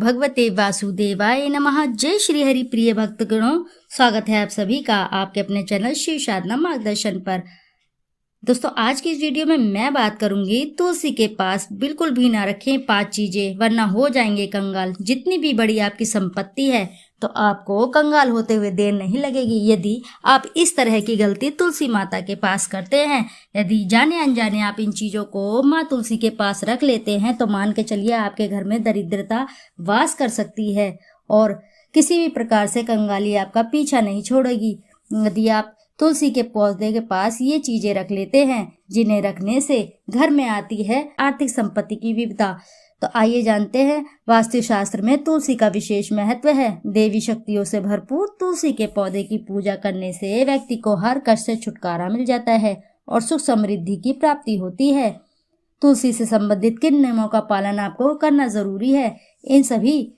भगवते वासुदेवाय नमः। जय श्री हरि प्रिय भक्तगणों, स्वागत है आप सभी का आपके अपने चैनल शिव साधना मार्गदर्शन पर। दोस्तों, आज की इस वीडियो में मैं बात करूंगी तुलसी के पास बिल्कुल भी ना रखें 5 चीजें, वरना हो जाएंगे कंगाल। जितनी भी बड़ी आपकी संपत्ति है तो आपको कंगाल होते हुए देर नहीं लगेगी यदि आप इस तरह की गलती तुलसी माता के पास करते हैं। यदि जाने अनजाने आप इन चीजों को माँ तुलसी के पास रख लेते हैं तो मान के चलिए आपके घर में दरिद्रता वास कर सकती है और किसी भी प्रकार से कंगाली आपका पीछा नहीं छोड़ेगी। यदि आप तुलसी के पौधे के पास ये चीजें रख लेते हैं जिन्हें रखने से घर में आती है आर्थिक संपत्ति की विविधता, तो आइए जानते हैं वास्तु शास्त्र में तुलसी का विशेष महत्व है। देवी शक्तियों से भरपूर तुलसी के पौधे की पूजा करने से व्यक्ति को हर कष्ट से छुटकारा मिल जाता है और सुख समृद्धि की प्राप्ति होती है। तुलसी से संबंधित किन नियमों का पालन आपको करना जरूरी है, इन सभी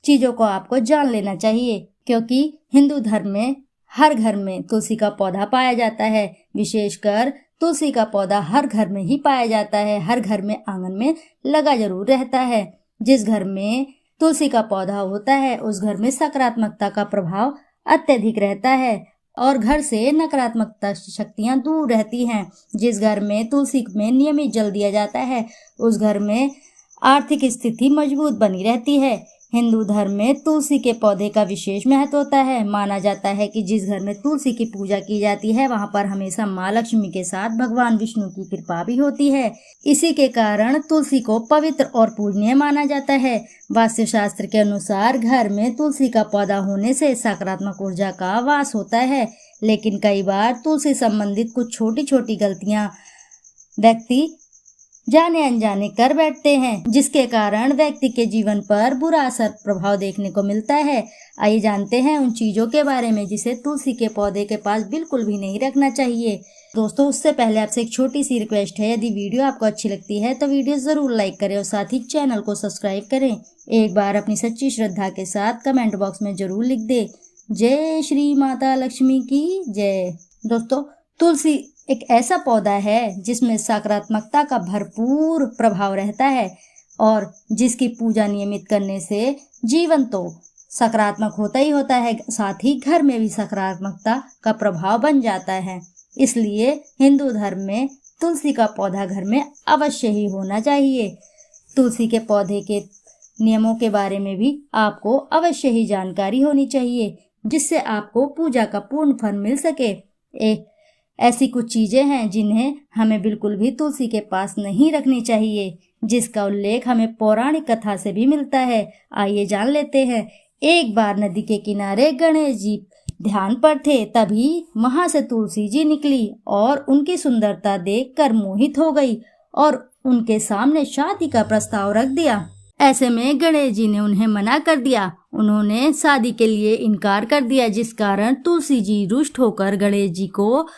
चीजों को आपको जान लेना चाहिए, क्योंकि हिंदू धर्म में हर घर में तुलसी का पौधा पाया जाता है। विशेषकर तुलसी का पौधा हर घर में ही पाया जाता है, हर घर में आंगन में लगा जरूर रहता है। जिस घर में तुलसी का पौधा होता है उस घर में सकारात्मकता का प्रभाव अत्यधिक रहता है और घर से नकारात्मकता शक्तियां दूर रहती हैं। जिस घर में तुलसी में नियमित जल दिया जाता है उस घर में आर्थिक स्थिति मजबूत बनी रहती है। हिंदू धर्म में तुलसी के पौधे का विशेष महत्व होता है। माना जाता है कि जिस घर में तुलसी की पूजा की जाती है वहां पर हमेशा माँ लक्ष्मी के साथ भगवान विष्णु की कृपा भी होती है। इसी के कारण तुलसी को पवित्र और पूजनीय माना जाता है। वास्तु शास्त्र के अनुसार घर में तुलसी का पौधा होने से सकारात्मक ऊर्जा का वास होता है, लेकिन कई बार तुलसी संबंधित कुछ छोटी छोटी गलतियां व्यक्ति जाने अनजाने कर बैठते हैं, जिसके कारण व्यक्ति के जीवन पर बुरा असर प्रभाव देखने को मिलता है। आइए जानते हैं उन चीजों के बारे में जिसे तुलसी के पौधे के पास बिल्कुल भी नहीं रखना चाहिए। दोस्तों, उससे पहले आपसे एक छोटी सी रिक्वेस्ट है, यदि वीडियो आपको अच्छी लगती है तो वीडियो जरूर लाइक करें और साथ ही चैनल को सब्सक्राइब करें। एक बार अपनी सच्ची श्रद्धा के साथ कमेंट बॉक्स में जरूर लिख दे, जय श्री माता लक्ष्मी की जय। दोस्तों, तुलसी एक ऐसा पौधा है जिसमें सकारात्मकता का भरपूर प्रभाव रहता है और जिसकी पूजा नियमित करने से जीवन तो सकारात्मक होता ही होता है, साथ ही घर में भी सकारात्मकता का प्रभाव बन जाता है। इसलिए हिंदू धर्म में तुलसी का पौधा घर में अवश्य ही होना चाहिए। तुलसी के पौधे के नियमों के बारे में भी आपको अवश्य ही जानकारी होनी चाहिए, जिससे आपको पूजा का पूर्ण फल मिल सके। ऐसी कुछ चीजें हैं जिन्हें हमें बिल्कुल भी तुलसी के पास नहीं रखनी चाहिए, जिसका उल्लेख हमें पौराणिक कथा से भी मिलता है। आइए जान लेते हैं। एक बार नदी के किनारे गणेश जी ध्यान पर थे, तभी वहां से तुलसी जी निकली और उनकी सुंदरता देखकर मोहित हो गई और उनके सामने शादी का प्रस्ताव रख दिया। ऐसे में गणेश जी ने उन्हें मना कर दिया, उन्होंने शादी के लिए इनकार कर दिया, जिस कारण तुलसी जी रुष्ट होकर गणेश जी को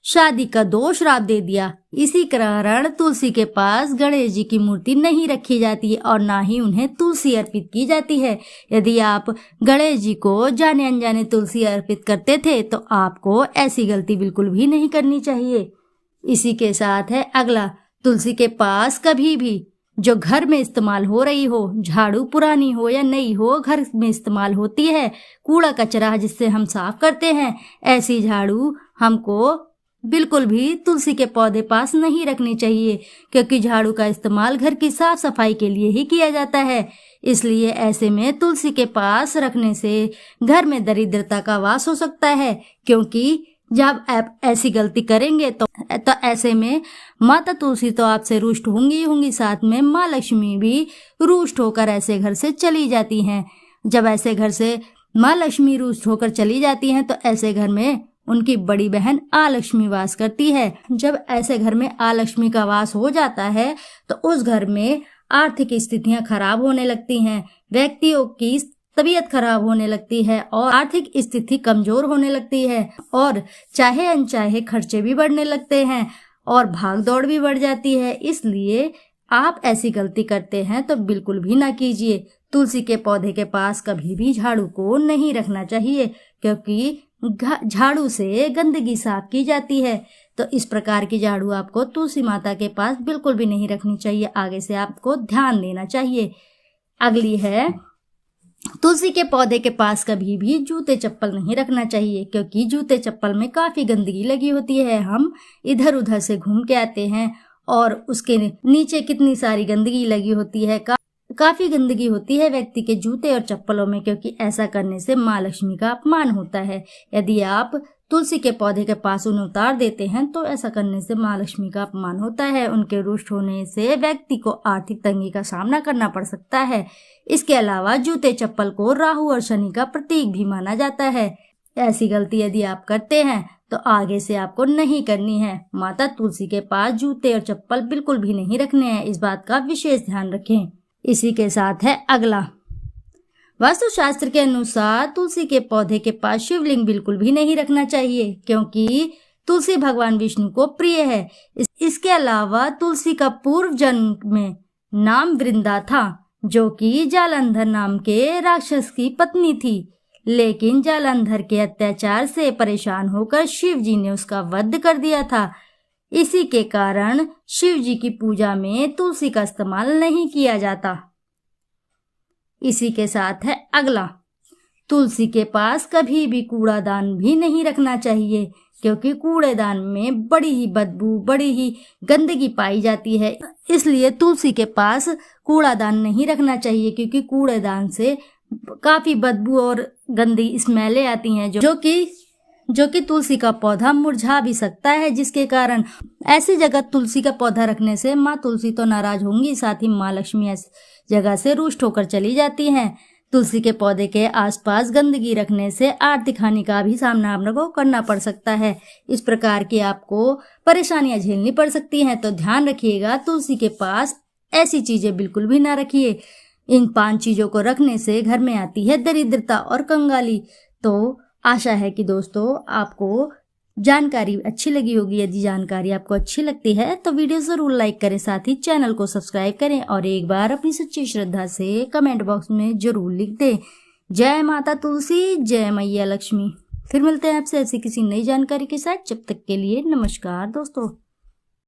शादी का दोष श्राप दे दिया। इसी कारण तुलसी के पास गणेश जी की मूर्ति नहीं रखी जाती और ना ही उन्हें तुलसी अर्पित की जाती है। यदि आप गणेश जी को जाने अनजाने तुलसी अर्पित करते थे तो आपको ऐसी गलती बिल्कुल भी नहीं करनी चाहिए। इसी के साथ है अगला, तुलसी के पास कभी भी जो घर में इस्तेमाल हो रही हो, झाड़ू पुरानी हो या नई हो, घर में इस्तेमाल होती है, कूड़ा कचरा जिससे हम साफ करते हैं, ऐसी झाड़ू हमको बिल्कुल भी तुलसी के पौधे पास नहीं रखनी चाहिए, क्योंकि झाड़ू का इस्तेमाल घर की साफ सफाई के लिए ही किया जाता है। इसलिए ऐसे में तुलसी के पास रखने से घर में दरिद्रता का वास हो सकता है, क्योंकि जब आप ऐसी गलती करेंगे तो ऐसे में माता तुलसी तो आपसे रुष्ट होंगी, साथ में माँ लक्ष्मी भी रुष्ट होकर ऐसे घर से चली जाती हैं। जब ऐसे घर से माँ लक्ष्मी रुष्ट होकर चली जाती हैं तो ऐसे घर में उनकी बड़ी बहन आलक्ष्मी वास करती है। जब ऐसे घर में आलक्ष्मी का वास हो जाता है तो उस घर में आर्थिक स्थितियां खराब होने लगती हैं, व्यक्तियों की तबीयत खराब होने लगती है और आर्थिक स्थिति कमजोर होने लगती है और चाहे अनचाहे खर्चे भी बढ़ने लगते हैं और भाग दौड़ भी बढ़ जाती है। इसलिए आप ऐसी गलती करते हैं तो बिल्कुल भी ना कीजिए। तुलसी के पौधे के पास कभी भी झाड़ू को नहीं रखना चाहिए, क्योंकि झाड़ू से गंदगी साफ की जाती है। तो इस प्रकार की झाड़ू आपको तुलसी माता के पास बिल्कुल भी नहीं रखनी चाहिए। आगे से आपको ध्यान देना चाहिए। अगली है तुलसी के पौधे के पास कभी भी जूते चप्पल नहीं रखना चाहिए, क्योंकि जूते चप्पल में काफी गंदगी लगी होती है। हम इधर उधर से घूम के आते हैं और उसके नीचे कितनी सारी गंदगी लगी होती है। काफी गंदगी होती है व्यक्ति के जूते और चप्पलों में, क्योंकि ऐसा करने से माँ लक्ष्मी का अपमान होता है। यदि आप तुलसी के पौधे के पास उन्हें उतार देते हैं तो ऐसा करने से माँ लक्ष्मी का अपमान होता है। उनके रुष्ट होने से व्यक्ति को आर्थिक तंगी का सामना करना पड़ सकता है। इसके अलावा जूते चप्पल को राहु और शनि का प्रतीक भी माना जाता है। ऐसी गलती यदि आप करते हैं तो आगे से आपको नहीं करनी है। माता तुलसी के पास जूते और चप्पल बिल्कुल भी नहीं रखने हैं, इस बात का विशेष ध्यान रखें। इसी के साथ है अगला, वास्तुशास्त्र के अनुसार तुलसी के पौधे के पास शिवलिंग बिल्कुल भी नहीं रखना चाहिए, क्योंकि तुलसी भगवान विष्णु को प्रिय है। इसके अलावा तुलसी का पूर्व जन्म में नाम वृंदा था, जो कि जालंधर नाम के राक्षस की पत्नी थी। लेकिन जालंधर के अत्याचार से परेशान होकर शिव जी ने उसका वध कर दिया था। इसी के कारण शिव जी की पूजा में तुलसी का इस्तेमाल नहीं किया जाता। इसी के साथ है अगला, तुलसी के पास कभी भी कूड़ादान भी नहीं रखना चाहिए, क्योंकि कूड़ेदान में बड़ी ही बदबू, बड़ी ही गंदगी पाई जाती है। इसलिए तुलसी के पास कूड़ादान नहीं रखना चाहिए, क्योंकि कूड़ेदान से काफी बदबू और गंदी स्मेलें आती हैं, जो कि तुलसी का पौधा मुरझा भी सकता है, जिसके कारण ऐसी जगह तुलसी का पौधा रखने से माँ तुलसी तो नाराज होंगी, साथ ही माँ लक्ष्मी ऐसी जगह से रुष्ट होकर चली जाती हैं। तुलसी के पौधे के आसपास गंदगी रखने से आर्थिक हानि का भी सामना आपको करना पड़ सकता है। इस प्रकार की आपको परेशानियां झेलनी पड़ सकती हैं, तो ध्यान रखिएगा तुलसी के पास ऐसी चीजें बिल्कुल भी ना रखिए। इन 5 चीजों को रखने से घर में आती है दरिद्रता और कंगाली। तो आशा है कि दोस्तों आपको जानकारी अच्छी लगी होगी। यदि जानकारी आपको अच्छी लगती है तो वीडियो जरूर लाइक करें, साथ ही चैनल को सब्सक्राइब करें और एक बार अपनी सच्ची श्रद्धा से कमेंट बॉक्स में जरूर लिख दें, जय माता तुलसी, जय मैया लक्ष्मी। फिर मिलते हैं आपसे ऐसी किसी नई जानकारी के साथ। जब तक के लिए नमस्कार दोस्तों।